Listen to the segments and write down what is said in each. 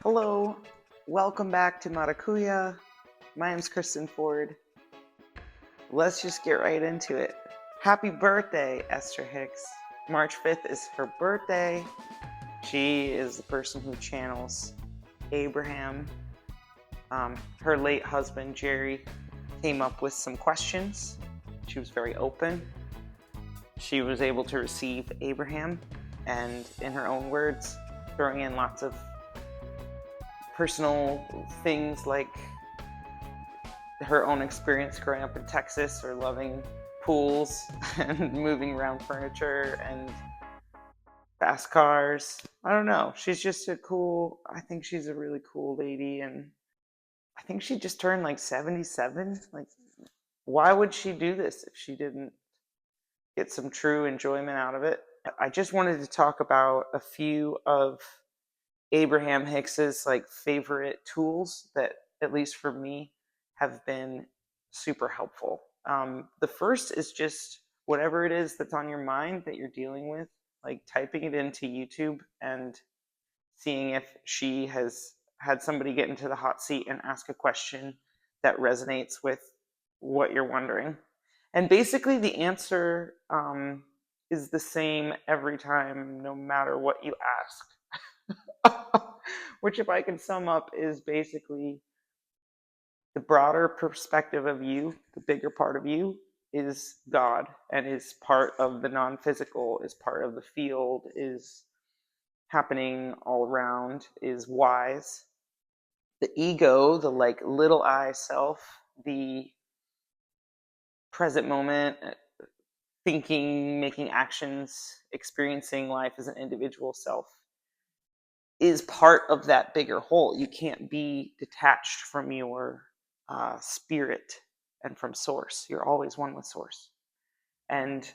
Hello, welcome back to Maracuya. My name's Kristen Ford. Let's just get right into it. Happy birthday, Esther Hicks. March 5th is her birthday. She is the person who channels Abraham. Her late husband, Jerry, came up with some questions. She was very open. She was able to receive Abraham and, in her own words, throwing in lots of personal things like her own experience growing up in Texas or loving pools and moving around furniture and fast cars. I don't know. She's just I think she's a really cool lady. And I think she just turned like 77. Like, why would she do this if she didn't get some true enjoyment out of it? I just wanted to talk about a few of Abraham Hicks's like favorite tools that, at least for me, have been super helpful. The first is just whatever it is that's on your mind that you're dealing with, like typing it into YouTube and seeing if she has had somebody get into the hot seat and ask a question that resonates with what you're wondering. And basically, the answer is the same every time, no matter what you ask. Which, if I can sum up, is basically the broader perspective of you, the bigger part of you, is God and is part of the non physical, is part of the field, is happening all around, is wise. The ego, the like little I self, the present moment, thinking, making actions, experiencing life as an individual self, is part of that bigger whole. You can't be detached from your spirit and from source. You're always one with source. And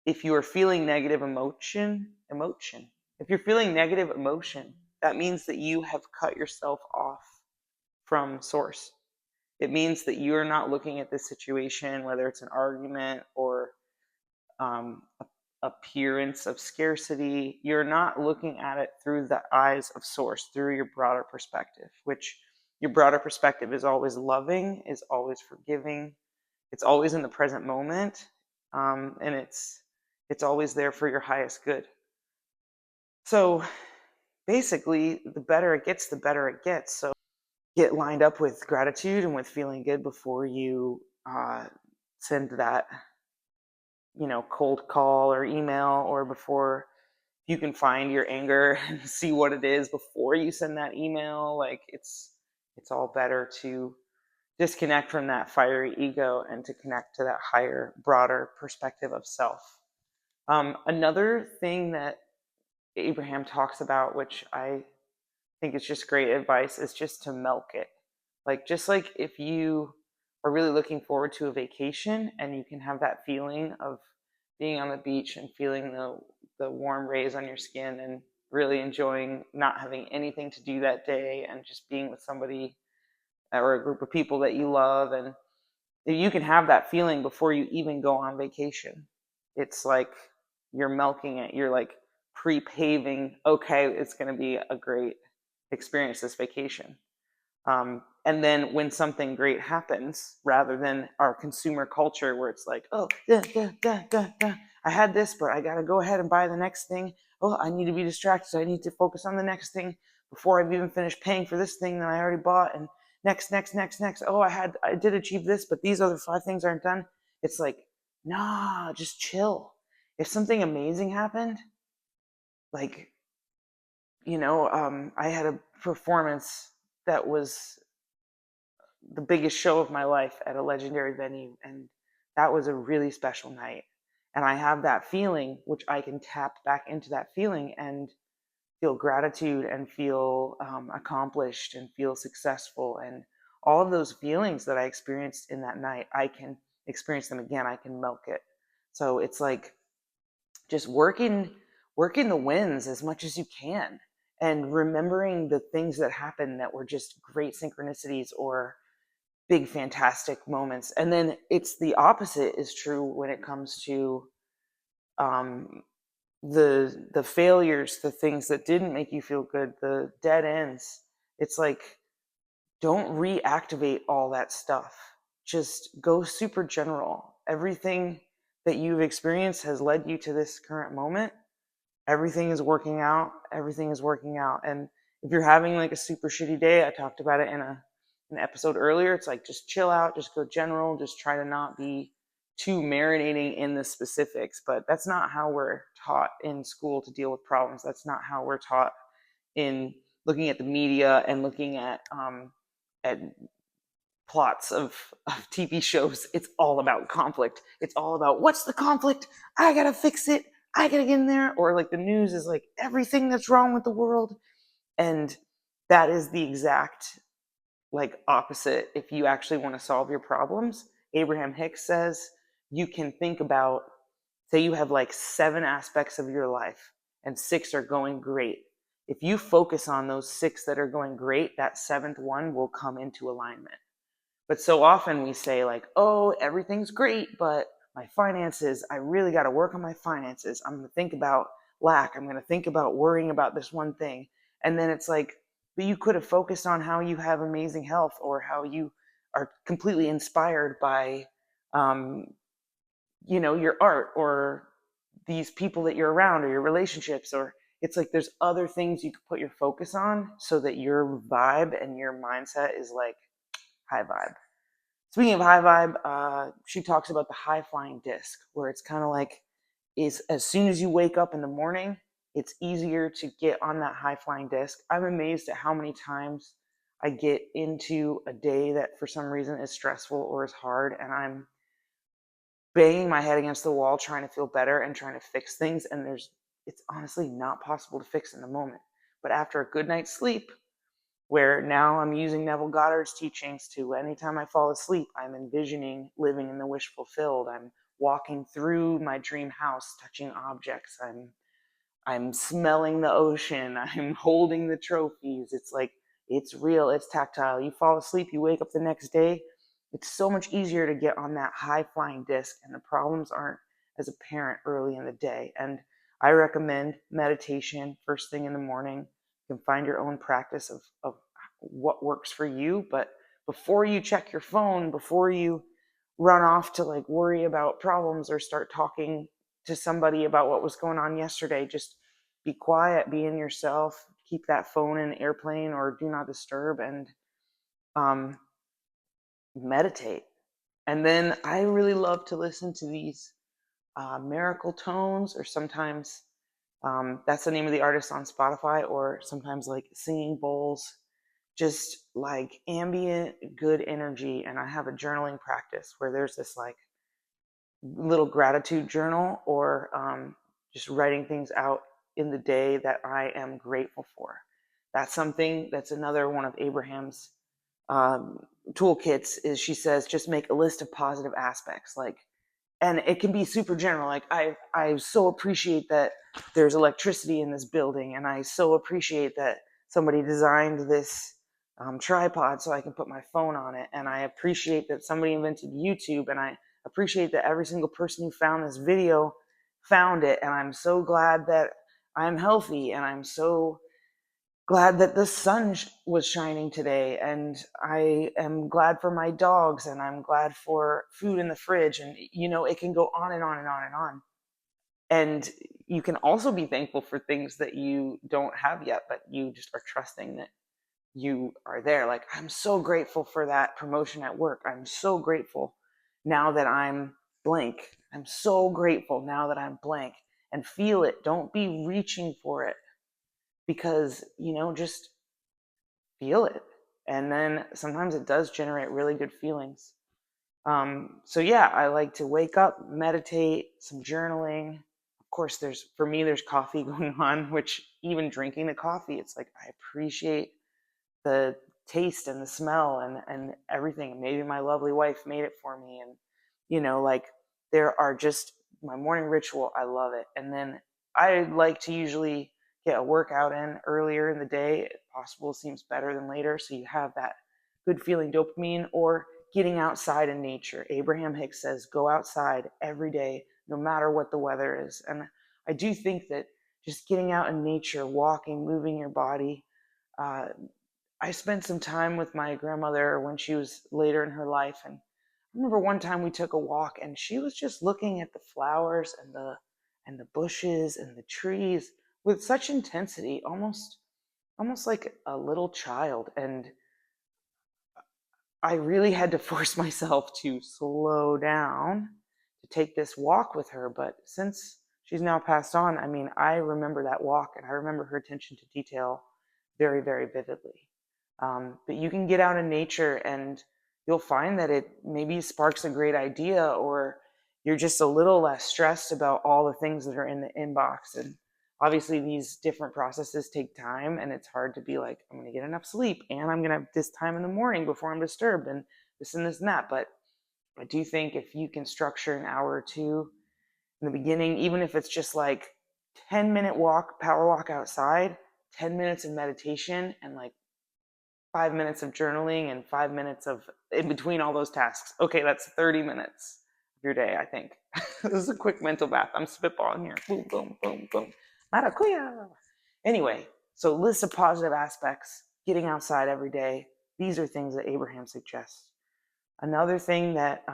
if you are feeling negative emotion, if you're feeling negative emotion, that means that you have cut yourself off from source. It means that you're not looking at this situation, whether it's an argument or appearance of scarcity, you're not looking at it through the eyes of source, through your broader perspective, which your broader perspective is always loving, is always forgiving, it's always in the present moment, and it's always there for your highest good. So basically, the better it gets, the better it gets. So get lined up with gratitude and with feeling good before you send that cold call or email, or before you can find your anger and see what it is before you send that email. Like, it's all better to disconnect from that fiery ego and to connect to that higher, broader perspective of self. Another thing that Abraham talks about, which I think is just great advice, is just to milk it. Like, just like if you are really looking forward to a vacation and you can have that feeling of being on the beach and feeling the warm rays on your skin and really enjoying not having anything to do that day and just being with somebody or a group of people that you love, and you can have that feeling before you even go on vacation. It's like you're milking it. You're like pre-paving, okay, it's going to be a great experience this vacation. And then when something great happens, rather than our consumer culture where it's like, oh, I had this, but I got to go ahead and buy the next thing. Oh, I need to be distracted, so I need to focus on the next thing before I've even finished paying for this thing that I already bought. And next. Oh, I did achieve this, but these other 5 things aren't done. It's like, nah, just chill. If something amazing happened, like, I had a performance that was the biggest show of my life at a legendary venue, and that was a really special night. And I have that feeling, which I can tap back into that feeling and feel gratitude and feel accomplished and feel successful. And all of those feelings that I experienced in that night, I can experience them again. I can milk it. So it's like just working the wins as much as you can, and remembering the things that happened that were just great synchronicities or big fantastic moments. And then it's the opposite is true when it comes to um, the failures, the things that didn't make you feel good, the dead ends. It's like, don't reactivate all that stuff. Just go super general. Everything that you've experienced has led you to this current moment. Everything is working out. Everything is working out. And if you're having like a super shitty day, I talked about it in an episode earlier. It's like, just chill out, just go general, just try to not be too marinating in the specifics. But that's not how we're taught in school to deal with problems. That's not how we're taught in looking at the media and looking at plots of TV shows. It's all about conflict. It's all about, what's the conflict? I gotta fix it. I gotta get in there. Or like the news is like everything that's wrong with the world. And that is the exact like opposite. If you actually want to solve your problems, Abraham Hicks says you can think about, say you have like 7 aspects of your life and 6 are going great. If you focus on those 6 that are going great, that 7th one will come into alignment. But so often we say like, oh, everything's great, but my finances, I really got to work on my finances. I'm going to think about lack. I'm going to think about worrying about this one thing. And then it's like, but you could have focused on how you have amazing health, or how you are completely inspired by, um, your art, or these people that you're around, or your relationships. Or it's like, there's other things you could put your focus on so that your vibe and your mindset is like high vibe. Speaking of high vibe, she talks about the high flying disc, where it's kind of like, is as soon as you wake up in the morning, it's easier to get on that high flying disc. I'm amazed at how many times I get into a day that for some reason is stressful or is hard, and I'm banging my head against the wall trying to feel better and trying to fix things, and it's honestly not possible to fix in the moment. But after a good night's sleep, where now I'm using Neville Goddard's teachings to, anytime I fall asleep, I'm envisioning living in the wish fulfilled. I'm walking through my dream house, touching objects. I'm smelling the ocean. I'm holding the trophies. It's like, it's real, it's tactile. You fall asleep, you wake up the next day. It's so much easier to get on that high flying disc, and the problems aren't as apparent early in the day. And I recommend meditation first thing in the morning. You can find your own practice of what works for you. But before you check your phone, before you run off to like worry about problems or start talking to somebody about what was going on yesterday, just be quiet, be in yourself, keep that phone in airplane or do not disturb, and um, meditate. And then I really love to listen to these miracle tones, or sometimes that's the name of the artist on Spotify, or sometimes like singing bowls, just like ambient good energy. And I have a journaling practice where there's this like little gratitude journal, or just writing things out in the day that I am grateful for. That's another one of Abraham's um, toolkits. Is, she says, just make a list of positive aspects, like, and it can be super general, like, I so appreciate that there's electricity in this building, and I so appreciate that somebody designed this tripod so I can put my phone on it, and I appreciate that somebody invented YouTube, and I appreciate that every single person who found this video found it, and I'm so glad that I'm healthy, and I'm so glad that the sun was shining today, and I am glad for my dogs, and I'm glad for food in the fridge. And it can go on and on and on and on. And you can also be thankful for things that you don't have yet, but you just are trusting that you are there. Like, I'm so grateful for that promotion at work. I'm so grateful now that I'm blank. I'm so grateful now that I'm blank. And feel it. Don't be reaching for it, because just feel it. And then sometimes it does generate really good feelings. So yeah, I like to wake up, meditate, some journaling. Of course, there's coffee going on, which, even drinking the coffee, it's like, I appreciate the taste and the smell and everything. Maybe my lovely wife made it for me. And like, there are just my morning ritual. I love it. And then I like to usually get a workout in earlier in the day. If possible, seems better than later, so you have that good feeling dopamine. Or getting outside in nature. Abraham Hicks says, go outside every day, no matter what the weather is. And I do think that just getting out in nature, walking, moving your body. Uh, I spent some time with my grandmother when she was later in her life, and I remember one time we took a walk, and she was just looking at the flowers and the bushes and the trees with such intensity, almost like a little child. And I really had to force myself to slow down to take this walk with her. But since she's now passed on, I mean, I remember that walk and I remember her attention to detail very, very vividly. But you can get out in nature and you'll find that it maybe sparks a great idea, or you're just a little less stressed about all the things that are in the inbox. And obviously, these different processes take time, and it's hard to be like, I'm going to get enough sleep and I'm going to have this time in the morning before I'm disturbed and this and this and that. But I do think if you can structure an hour or two in the beginning, even if it's just like 10-minute walk, power walk outside, 10 minutes of meditation, and like 5 minutes of journaling and 5 minutes of in between all those tasks. Okay, that's 30 minutes of your day, I think. This is a quick mental math. I'm spitballing here. Boom, boom, boom, boom. Maracuya. Anyway, so list of positive aspects, getting outside every day. These are things that Abraham suggests. Another thing that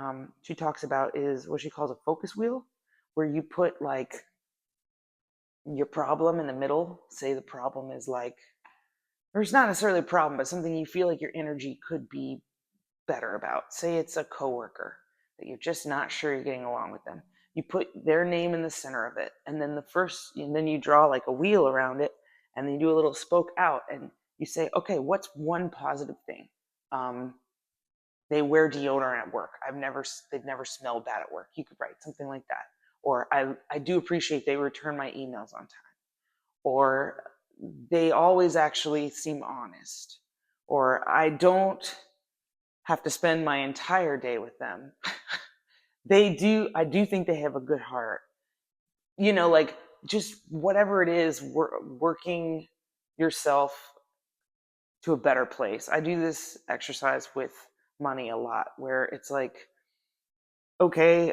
she talks about is what she calls a focus wheel, where you put like your problem in the middle. Say the problem is like, or it's not necessarily a problem, but something you feel like your energy could be better about. Say it's a coworker that you're just not sure you're getting along with them. You put their name in the center of it, and then you draw like a wheel around it, and then you do a little spoke out, and you say, okay, what's one positive thing? They wear deodorant at work. They've never smelled bad at work. You could write something like that. Or I do appreciate they return my emails on time. Or they always actually seem honest. Or I don't have to spend my entire day with them. I do think they have a good heart. Like just whatever it is, working yourself to a better place. I do this exercise with money a lot where it's like, okay,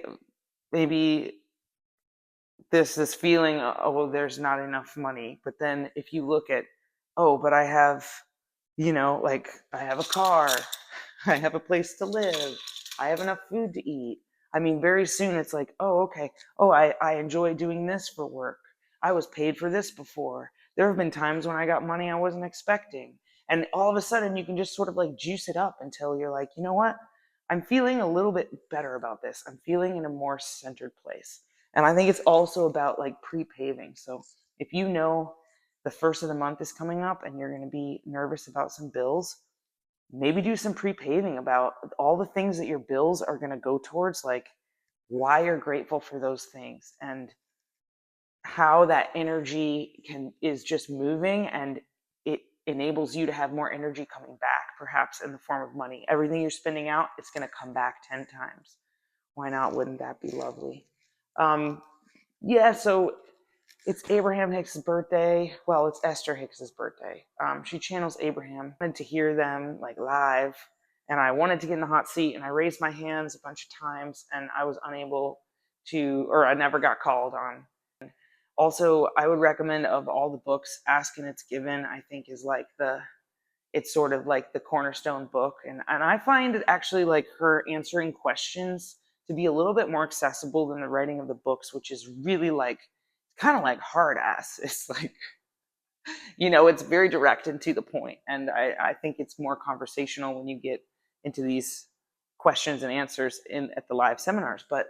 maybe this feeling, oh, well, there's not enough money. But then if you look at, oh, but I have, like I have a car, I have a place to live, I have enough food to eat. I mean, very soon it's like, oh, okay, oh, I enjoy doing this for work. I was paid for this before. There have been times when I got money I wasn't expecting. And all of a sudden you can just sort of like juice it up until you're like, you know what? I'm feeling a little bit better about this. I'm feeling in a more centered place. And I think it's also about like pre-paving. So if you know the first of the month is coming up and you're going to be nervous about some bills, maybe do some pre-paving about all the things that your bills are going to go towards, like why you're grateful for those things and how that energy is just moving, and it enables you to have more energy coming back, perhaps in the form of money. Everything you're spending out, it's going to come back 10 times. Why not? Wouldn't that be lovely? Yeah, so it's Abraham Hicks' birthday. Well, it's Esther Hicks's birthday. She channels Abraham. I wanted to hear them like live, and I wanted to get in the hot seat, and I raised my hands a bunch of times, and I was unable to, or I never got called on. Also, I would recommend, of all the books, Ask and It's Given, I think is like it's sort of like the cornerstone book. And I find it actually like her answering questions to be a little bit more accessible than the writing of the books, which is really like kind of like hard ass. It's like, it's very direct and to the point. And I think it's more conversational when you get into these questions and answers at the live seminars. But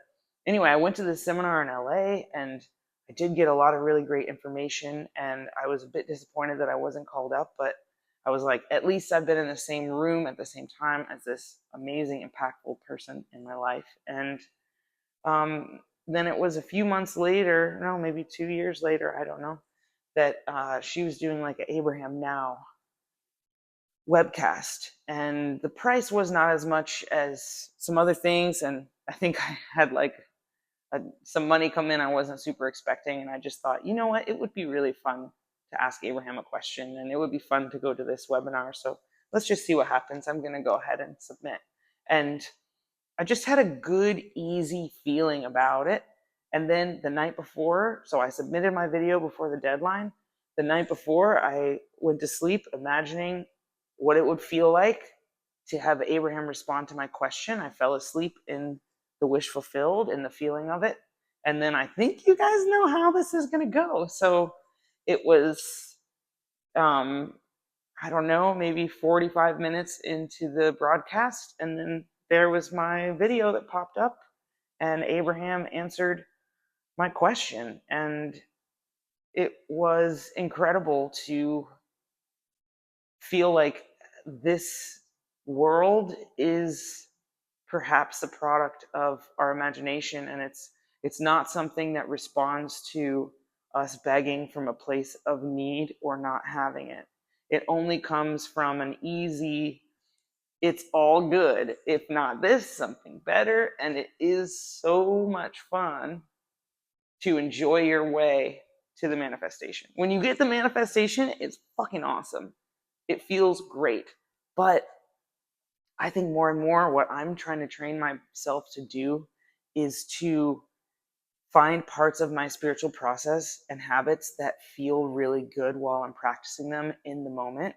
anyway, I went to this seminar in LA and I did get a lot of really great information, and I was a bit disappointed that I wasn't called up, but I was like, at least I've been in the same room at the same time as this amazing, impactful person in my life. And then it was a few months later, no, maybe 2 years later, I don't know, that she was doing like an Abraham Now webcast. And the price was not as much as some other things. And I think I had like some money come in I wasn't super expecting. And I just thought, you know what, it would be really fun to ask Abraham a question, and it would be fun to go to this webinar. So let's just see what happens. I'm going to go ahead and submit. And I just had a good, easy feeling about it. And then the night before, so I submitted my video before the deadline. The night before, I went to sleep imagining what it would feel like to have Abraham respond to my question. I fell asleep in the wish fulfilled and the feeling of it. And then I think you guys know how this is going to go. So it was, I don't know, maybe 45 minutes into the broadcast. And then there was my video that popped up, and Abraham answered my question. And it was incredible to feel like this world is perhaps the product of our imagination, and it's not something that responds to us begging from a place of need or not having it. It only comes from an easy, it's all good, if not this, something better. And it is so much fun to enjoy your way to the manifestation. When you get the manifestation, it's fucking awesome. It feels great. But I think more and more what I'm trying to train myself to do is to find parts of my spiritual process and habits that feel really good while I'm practicing them in the moment,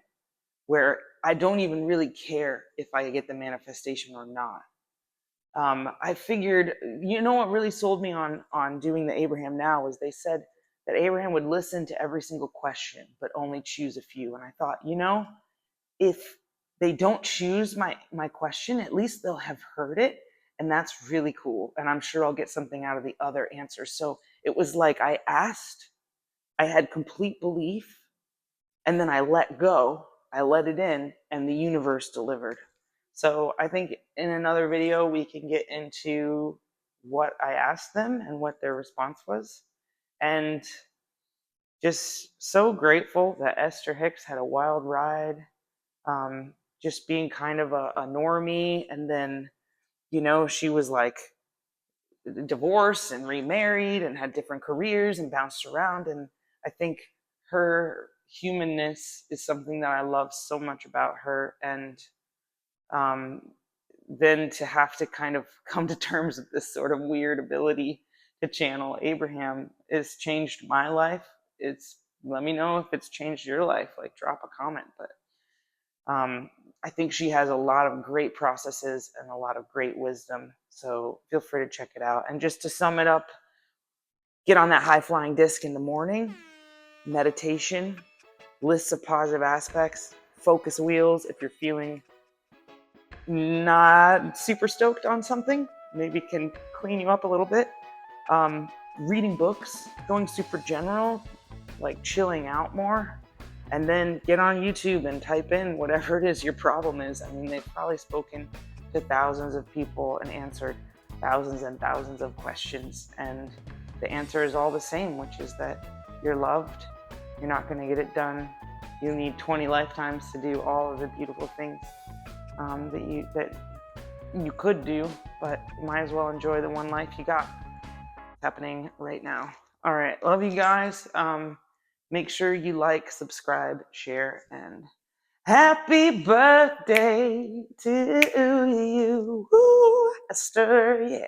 where I don't even really care if I get the manifestation or not. I figured, you know, what really sold me on doing the Abraham Now was they said that Abraham would listen to every single question, but only choose a few. And I thought, you know, if they don't choose my question, at least they'll have heard it. And that's really cool. And I'm sure I'll get something out of the other answers. So it was like I asked, I had complete belief, and then I let go, I let it in, and the universe delivered. So I think in another video, we can get into what I asked them and what their response was. And just so grateful that Esther Hicks had a wild ride, just being kind of a normie. And then, you know, she was like divorced and remarried and had different careers and bounced around. And I think her humanness is something that I love so much about her. And um, then to have to kind of come to terms with this sort of weird ability to channel Abraham has changed my life. It's, let me know if it's changed your life. Like, drop a comment. But I think she has a lot of great processes and a lot of great wisdom. So feel free to check it out. And just to sum it up, get on that high flying disc in the morning, meditation, lists of positive aspects, focus wheels if you're feeling not super stoked on something, maybe can clean you up a little bit. Reading books, going super general, like chilling out more, and then get on YouTube and type in whatever it is your problem is. I mean, they've probably spoken to thousands of people and answered thousands and thousands of questions, and the answer is all the same, which is that you're loved, you're not going to get it done, you need 20 lifetimes to do all of the beautiful things that you could do, but you might as well enjoy the one life you got. It's happening right now. All right, love you guys. Make sure you like, subscribe, share, and happy birthday to you. Woo, Esther, yeah.